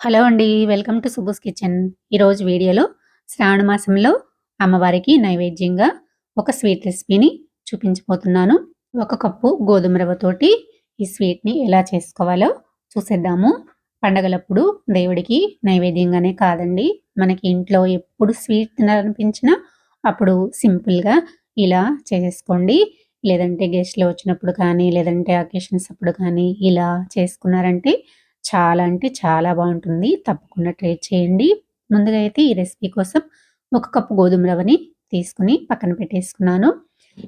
Hello అండి. Welcome to Subbu's kitchen. ఈరోజు వీడియోలో శ్రావణ మాసంలో అమ్మవారికి నైవేద్యంగా ఒక స్వీట్ రెసిపీని చూపించబోతున్నాను. ఒక కప్పు గోధుమ రవ్వతోటి ఈ స్వీట్‌ని ఎలా చేసుకోవాలో చూసేద్దాము. పండగలప్పుడు దేవుడికి నైవేద్యంగానే కాదండి, మనకి ఇంట్లో ఎప్పుడు స్వీట్ తినాలనిపించినా అప్పుడు సింపుల్‌గా ఇలా చేసేసుకోండి. లేదంటే గెస్ట్‌లు వచ్చినప్పుడు కానీ, లేదంటే అకేషన్స్ అప్పుడు కానీ ఇలా చేసుకున్నారంటే చాలా అంటే చాలా బావుంటుంది. తప్పకుండా ట్రై చేయండి. ముందుగా అయితే ఈ రెసిపీ కోసం ఒక కప్పు గోధుమ రవ్వని తీసుకొని పక్కన పెట్టేసుకున్నాను.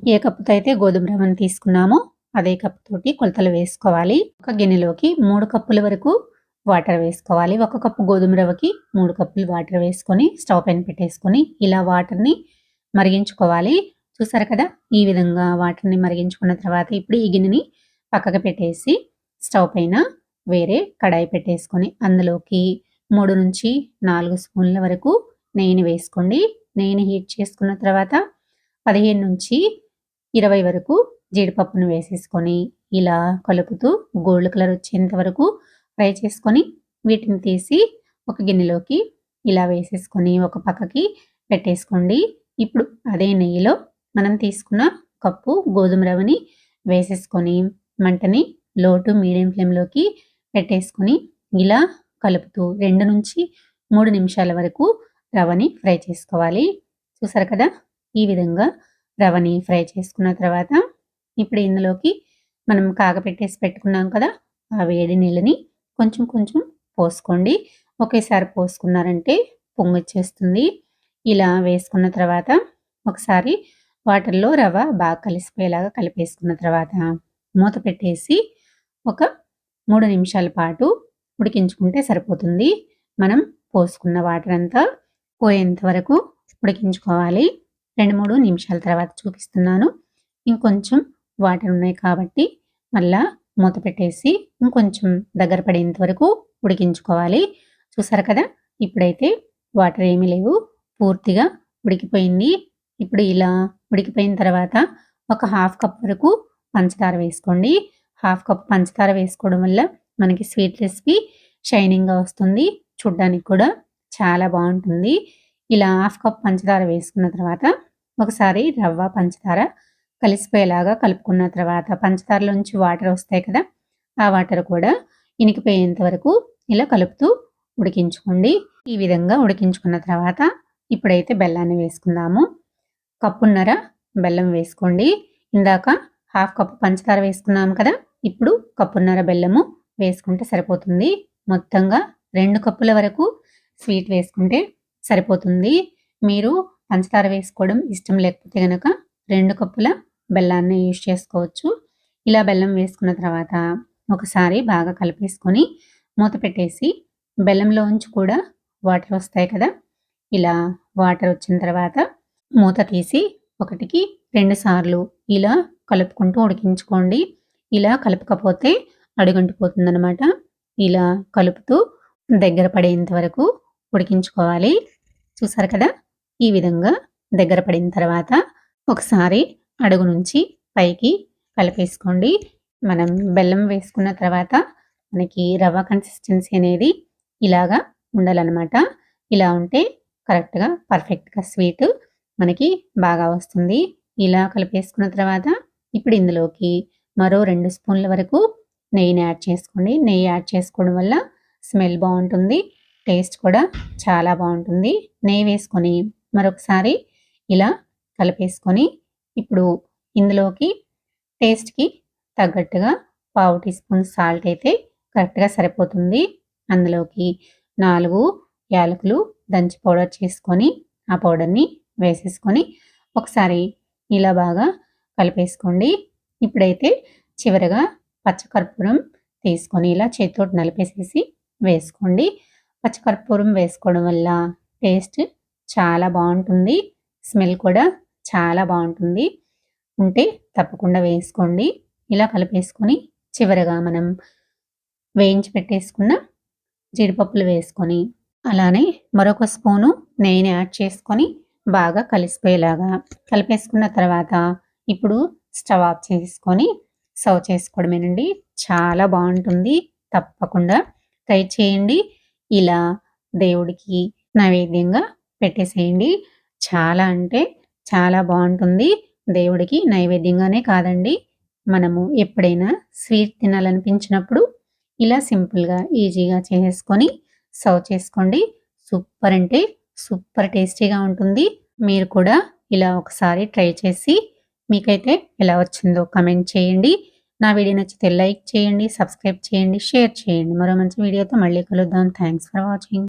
ఏ కప్పుతో అయితే గోధుమ రవ్వని తీసుకున్నామో అదే కప్పుతోటి కొలతలు వేసుకోవాలి. ఒక గిన్నెలోకి 3 కప్పుల వరకు వాటర్ వేసుకోవాలి. ఒక కప్పు గోధుమ రవ్వకి 3 కప్పులు వాటర్ వేసుకొని స్టవ్ పైన పెట్టేసుకొని ఇలా వాటర్‌ని మరిగించుకోవాలి. చూసారు కదా! ఈ విధంగా వాటర్‌ని మరిగించుకున్న తర్వాత ఇప్పుడు ఈ గిన్నెని పక్కకు పెట్టేసి స్టవ్ పైన వేరే కడాయి పెట్టేసుకొని అందులోకి 3-4 స్పూన్ల వరకు నెయ్యిని వేసుకోండి. నెయ్యిని హీట్ చేసుకున్న తర్వాత 15-20 వరకు జీడిపప్పును వేసేసుకొని ఇలా కలుపుతూ గోల్డ్ కలర్ వచ్చేంత వరకు ఫ్రై చేసుకొని వీటిని తీసి ఒక గిన్నెలోకి ఇలా వేసేసుకొని ఒక పక్కకి పెట్టేసుకోండి. ఇప్పుడు అదే నెయ్యిలో మనం తీసుకున్న కప్పు గోధుమ రవ్వని వేసేసుకొని మంటని లో టు మీడియం ఫ్లేమ్‌లోకి పెట్టేసుకొని ఇలా కలుపుతూ 2-3 నిమిషాల వరకు రవ్వని ఫ్రై చేసుకోవాలి. చూసారు కదా! ఈ విధంగా రవ్వని ఫ్రై చేసుకున్న తర్వాత ఇప్పుడు ఇందులోకి మనం కాగపెట్టేసి పెట్టుకున్నాం కదా! ఆ వేడి నీళ్ళని కొంచెం కొంచెం పోసుకోండి. ఒకేసారి పోసుకున్నారంటే పొంగొచ్చేస్తుంది. ఇలా వేసుకున్న తర్వాత ఒకసారి వాటర్‌లో రవ్వ బాగా కలిసిపోయేలాగా కలిపేసుకున్న తర్వాత మూత పెట్టేసి ఒక 3 నిమిషాల పాటు ఉడికించుకుంటే సరిపోతుంది. మనం పోసుకున్న వాటర్ అంతా పోయేంత వరకు ఉడికించుకోవాలి. 2-3 నిమిషాల తర్వాత చూపిస్తున్నాను. ఇంకొంచెం వాటర్ ఉన్నాయి కాబట్టి మళ్ళా మూత పెట్టేసి ఇంకొంచెం దగ్గర పడేంత వరకు ఉడికించుకోవాలి. చూసారు కదా! ఇప్పుడైతే వాటర్ ఏమీ లేవు. పూర్తిగా ఉడికిపోయింది. ఇప్పుడు ఇలా ఉడికిపోయిన తర్వాత ఒక హాఫ్ కప్ వరకు పంచదార వేసుకోండి. హాఫ్ కప్ పంచదార వేసుకోవడం వల్ల మనకి స్వీట్ రెసిపీ షైనింగ్‌గా వస్తుంది. చూడ్డానికి కూడా చాలా బావుంటుంది. ఇలా హాఫ్ కప్ పంచదార వేసుకున్న తర్వాత ఒకసారి రవ్వ, పంచదార కలిసిపోయేలాగా కలుపుకున్న తర్వాత పంచదారలోంచి వాటర్ వస్తాయి కదా! ఆ వాటర్ కూడా ఇనికిపోయేంత వరకు ఇలా కలుపుతూ ఉడికించుకోండి. ఈ విధంగా ఉడికించుకున్న తర్వాత ఇప్పుడైతే బెల్లాన్ని వేసుకుందాము. కప్పున్నర బెల్లం వేసుకోండి. ఇందాక హాఫ్ కప్ పంచదార వేసుకున్నాం కదా! ఇప్పుడు కప్పున్నర బెల్లము వేసుకుంటే సరిపోతుంది. మొత్తంగా 2 కప్పుల వరకు స్వీట్ వేసుకుంటే సరిపోతుంది. మీరు పంచదార వేసుకోవడం ఇష్టం లేకపోతే గనక 2 కప్పుల బెల్లాన్ని యూజ్ చేసుకోవచ్చు. ఇలా బెల్లం వేసుకున్న తర్వాత ఒకసారి బాగా కలిపేసుకొని మూత పెట్టేసి బెల్లంలోంచి కూడా వాటర్ వస్తాయి కదా! ఇలా వాటర్ వచ్చిన తర్వాత మూత తీసి 1కి 2 సార్లు ఇలా కలుపుకుంటూ ఉడికించుకోండి. ఇలా కలపకపోతే అడుగంటిపోతుందనమాట. ఇలా కలుపుతూ దగ్గర పడేంత వరకు ఉడికించుకోవాలి. చూసారు కదా! ఈ విధంగా దగ్గర పడిన తర్వాత ఒకసారి అడుగు నుంచి పైకి కలిపేసుకోండి. మనం బెల్లం వేసుకున్న తర్వాత మనకి రవ్వ కన్సిస్టెన్సీ అనేది ఇలాగా ఉండాలనమాట. ఇలా ఉంటే కరెక్ట్‌గా పర్ఫెక్ట్‌గా స్వీట్ మనకి బాగా వస్తుంది. ఇలా కలిపేసుకున్న తర్వాత ఇప్పుడు ఇందులోకి మరో 2 స్పూన్ల వరకు నెయ్యిని యాడ్ చేసుకోండి. నెయ్యి యాడ్ చేసుకోవడం వల్ల స్మెల్ బావుంటుంది. టేస్ట్ కూడా చాలా బావుంటుంది. నెయ్యి వేసుకొని మరొకసారి ఇలా కలిపేసుకొని ఇప్పుడు ఇందులోకి టేస్ట్‌కి తగ్గట్టుగా పావు టీ స్పూన్ సాల్ట్ అయితే కరెక్ట్‌గా సరిపోతుంది. అందులోకి 4 యాలకులు దంచి పౌడర్ చేసుకొని ఆ పౌడర్‌ని వేసేసుకొని ఒకసారి ఇలా బాగా కలిపేసుకోండి. ఇప్పుడైతే చివరగా పచ్చకర్పూరం తీసుకొని ఇలా చేత్తోటి నలిపేసేసి వేసుకోండి. పచ్చకర్పూరం వేసుకోవడం వల్ల టేస్ట్ చాలా బావుంటుంది. స్మెల్ కూడా చాలా బావుంటుంది. ఉంటే తప్పకుండా వేసుకోండి. ఇలా కలిపేసుకొని చివరగా మనం వేయించి పెట్టేసుకున్న జీడిపప్పులు వేసుకొని అలానే మరొక స్పూను నెయ్యిని యాడ్ చేసుకొని బాగా కలిసిపోయేలాగా కలిపేసుకున్న తర్వాత ఇప్పుడు స్టవ్ ఆఫ్ చేసుకొని సర్వ్ చేసుకోవడమేనండి. చాలా బావుంటుంది. తప్పకుండా ట్రై చేయండి. ఇలా దేవుడికి నైవేద్యంగా పెట్టేసేయండి. చాలా అంటే చాలా బావుంటుంది. దేవుడికి నైవేద్యంగానే కాదండి, మనము ఎప్పుడైనా స్వీట్ తినాలనిపించినప్పుడు ఇలా సింపుల్‌గా, ఈజీగా చేసేసుకొని సర్వ్ చేసుకోండి. సూపర్ అంటే సూపర్ టేస్టీగా ఉంటుంది. మీరు కూడా ఇలా ఒకసారి ట్రై చేసి మీకైతే ఎలా వచ్చిందో కామెంట్ చేయండి. నా వీడియో నచ్చితే లైక్ చేయండి, సబ్స్క్రైబ్ చేయండి, షేర్ చేయండి. మరో మంచి వీడియోతో మళ్ళీ కలుద్దాం. Thanks for watching.